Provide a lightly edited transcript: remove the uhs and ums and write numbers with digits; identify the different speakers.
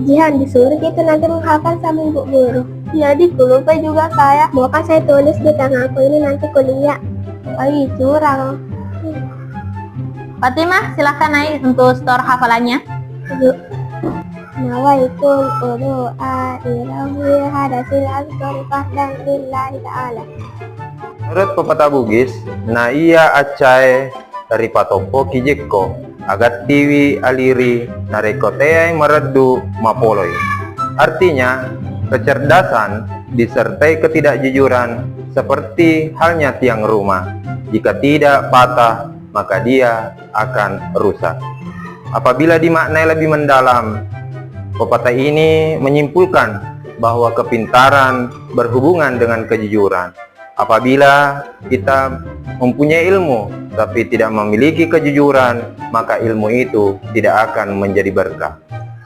Speaker 1: Jihan disuruh gitu nanti menghafal sama ibu guru. Jadi lupa juga saya. Mau kan saya tulis di tangan aku ini nanti kuliah. Ay, curang.
Speaker 2: Fatimah, silahkan naik untuk store hafalannya.
Speaker 1: Nawaitul udu'a irawi hadasil asghar fahdan lillahi ta'ala.
Speaker 3: Menurut pepatah Bugis, na iya acai dari patopo kijeko agat tiwi aliri narekoteai meredu mapoloi. Artinya, kecerdasan disertai ketidakjujuran seperti halnya tiang rumah. Jika tidak patah, maka dia akan rusak. Apabila dimaknai lebih mendalam, pepatah ini menyimpulkan bahwa kepintaran berhubungan dengan kejujuran. Apabila kita mempunyai ilmu tapi tidak memiliki kejujuran, maka ilmu itu tidak akan menjadi berkah.